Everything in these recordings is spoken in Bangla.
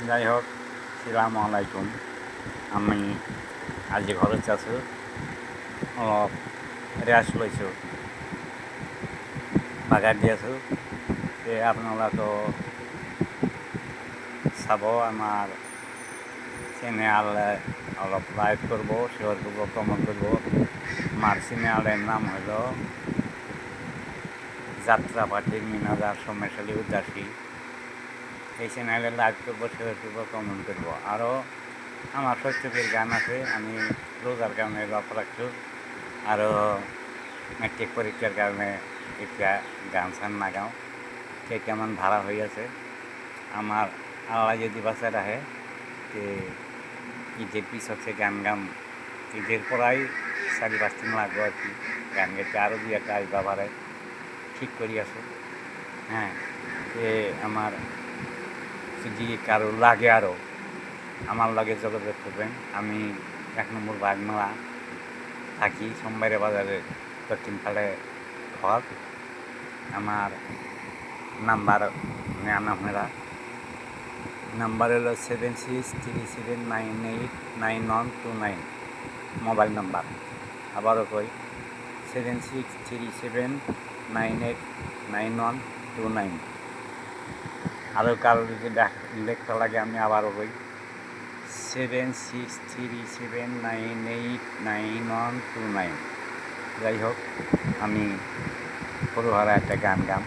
যাই হোক, আসসালামু আলাইকুম। আমি আজি ঘৰত আছোঁ, অলপ ৰেষ্ট লৈছোঁ, বাগাৰ দি আছোঁ। আপোনালোকেও চাব, আমাৰ চেনেল অলপ লাইক কৰিব, শ্বেয়াৰ কৰিব, কমেণ্ট কৰিব। আমার চেনেলের নাম হল যাত্রাপাটি মিনাজার সোমেশালী উদাসী। এই চ্যানেলে লাইক করবো, শেয়ার করবো, কমেন্ট করবো। আরও আমার শৈশবের গান আছে, আমি রোজার কারণে লক্ষ রাখছি। আরও মেট্রিক পরীক্ষার কারণে একটা গান সান না গাও, কে কেমন ভাড়া হইয়াছে। আমার আল্লাহ যদি বাঁচা রাখে ঈদের পিছতে গান গাম, ঈদের পরাই 4-5 দিন লাগবে আর কি গান গাইতে। আরও 2-1টা আইবা পারে, ঠিক করি আছে। হ্যাঁ, আমার যদি কারো লাগে, আরও আমার লাগে যোগাযোগ করবেন। আমি 1 নম্বর বাগমারা থাকি, সোমবারে বাজারের দক্ষিণ পাড়ে ঘর। আমার নাম্বার নেন আপনারা। নাম্বার হলো 7637989129 মোবাইল নাম্বার। আবারও কই, 7637989129। আরও কারো যদি লেখা লাগে আমি আবারও কই, 7637989129। যাই হোক, আমি পড়ুহারা একটা গান গাম।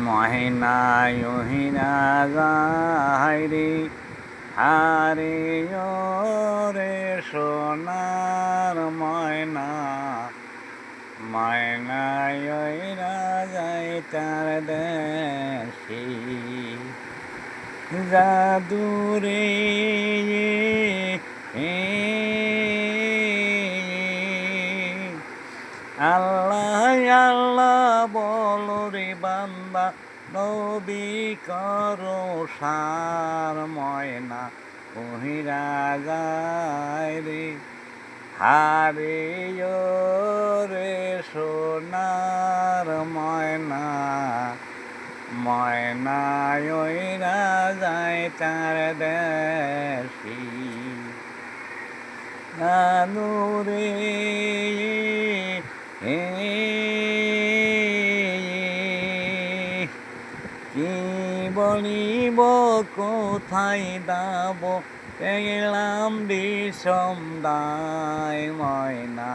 মহিনায় ওহিনা যায় রে, হারে রে সোনার ময়না। ময়নায় ওহিনা যায় তার দেশে, জাদুরে আল্লাহ আল্লাহ বলো রে বান্দা, নবী করো সার। ময়না ওহিরা যায় রে, হারে রে সোনার ময়না। ময়নায় ওইরা যায় তার দেশে, নানুরে কি বলিব, কোথায় দাব, গেলাম বিষম দায়। ময়না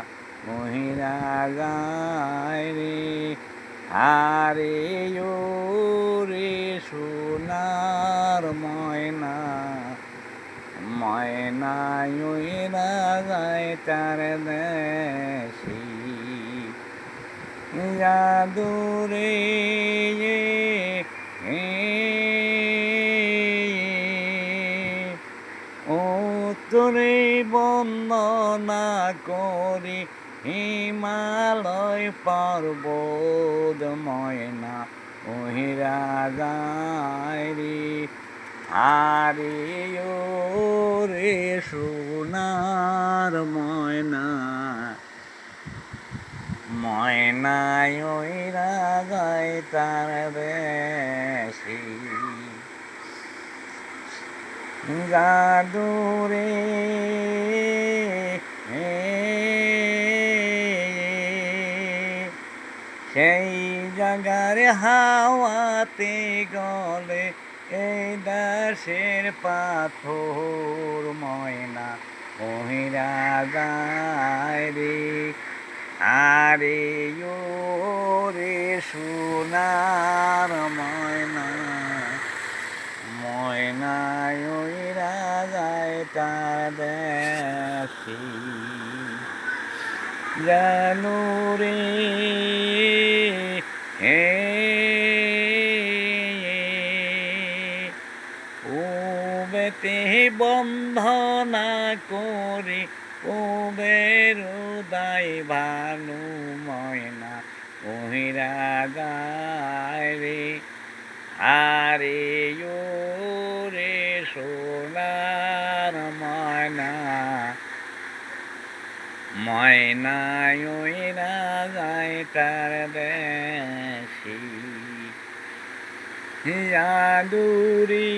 মহিরা গায় রে, আরে রে সোনার ময়না। ময়নায় ওইরা যায় তার দেশে, জাদুরে ও তোরে বন্দনা করি হিমালয় পর্বত। ময়না ওহিরা যায় রে, আরে রে সোনার ময়না। ময়নায় ওইরা যায় তার দেশে, জাদুরে সেই জাগার হাওয়াতে গলে এই দেশের পাথর। ময়না ওহিরা যায় রে, আরে রে সোনার ময়না। ময়নায় ওইরা যায় তার দেশে, জানু রে ও বেতে বন্ধনা করে, ও বেরোদায় ভানু। ময়না ওহিরা যায় রে, আরে রে সোনার ময়না। ময়নায় উইরা যায় তার দেশি জাদুরি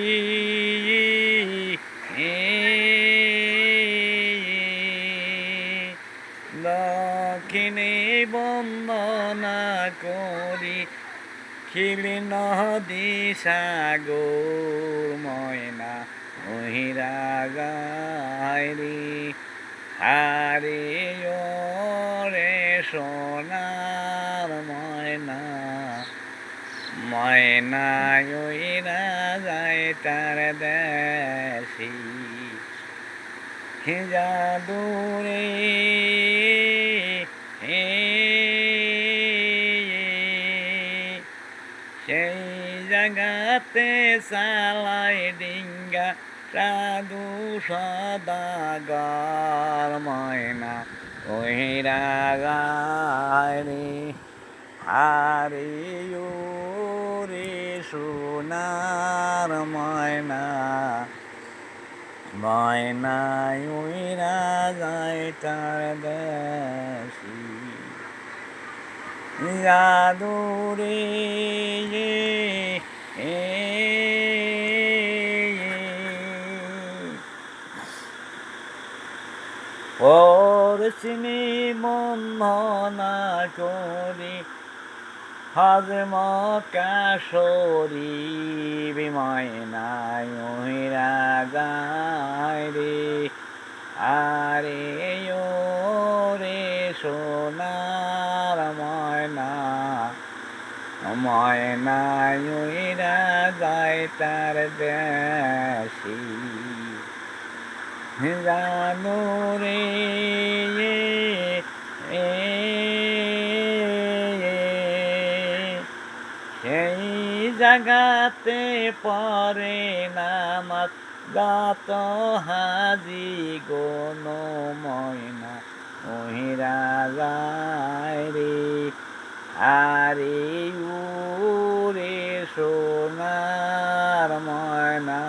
দক্ষিণে বন্দনা করি খিলি নদী সাগর ময়না মহিরা গায় রে হারে রে সোনার ময়না ময়না উইরা যায় তার দেশি জাদুরে সেই জাগাতে চালাই ডিঙ্গা সাধু সদাগর ময়না ওহিরা গায় রে আরে রে সোনার ময়না ময়না উইরা যায় তার দেশি জাদুরে পরশিনী বন্ধনা করি হজম কাশরী ময়নায় উইরা গায় রে আরে রে সোনার ময়না ময়না উইরা যায় তার দেশি জানো রে সেই জাগাতে পরে নামাজ গাত হাজি গন ময়না মহিরা যায় রে আরে রে সোনার ময়না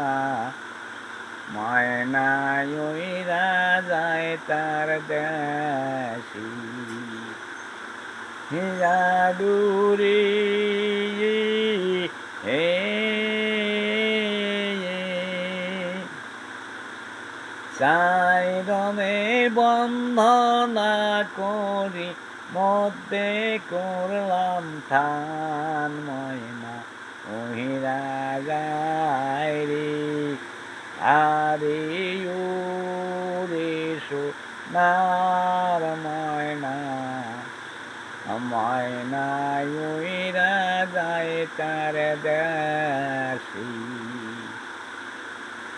ময়না উইরা যায় তার দেশি জাদুরি সাইরনে বন্ধনা করি মধ্যে করলাম থান ময়না মহিরা গায় রে আরে রে সোনার ময়না ময়না উইরা যায় তার দেশি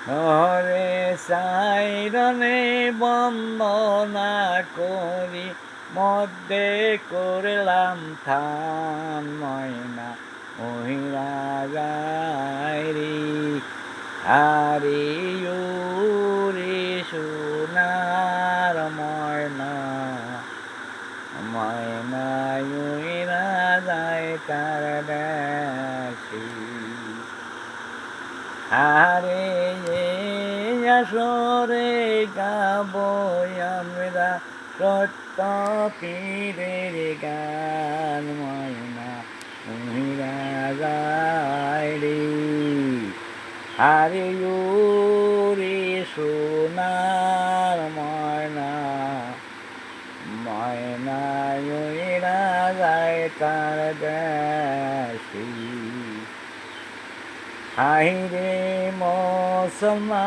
হরে সাইরনে বন্দনা করি মধ্যে করলাম থান ময়না মহিরা গায় রে আরে রে সোনার ময়না ময়না উইরা যায় তার দেশি আরে আসরে গাব আমরা সত্য পীরের গান ময়না উইরা যায় রে আরে রে সোনার ময়না ময়না উইরা যায় তার দেশি হাইরে মুসলমানেরা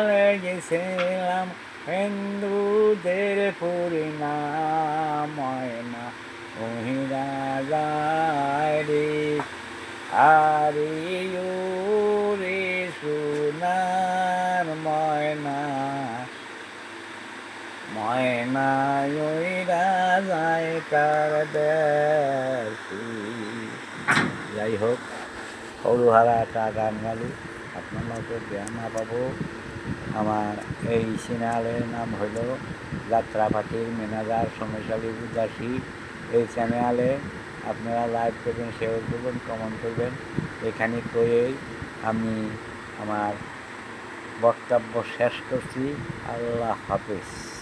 লেগেছিলাম হিন্দুদের পরিণাম ময়না উইরা যায় রে আরে রে সোনার ময়না ময়না উইরা যায় তার দেশি যাই হোক সৰুহাৰা এটা গান গালোঁ আপোনালোকে বেয়া নাপাব আমার এই চ্যানেলের নাম হলো যাত্রাপাতির ম্যানেজার সোমেশালী উদাসী এই চ্যানেলে আপনারা লাইক করবেন শেয়ার করবেন কমেন্ট করবেন এখানে করেই আমি আমার বক্তব্য শেষ করছি আল্লাহ হাফেজ।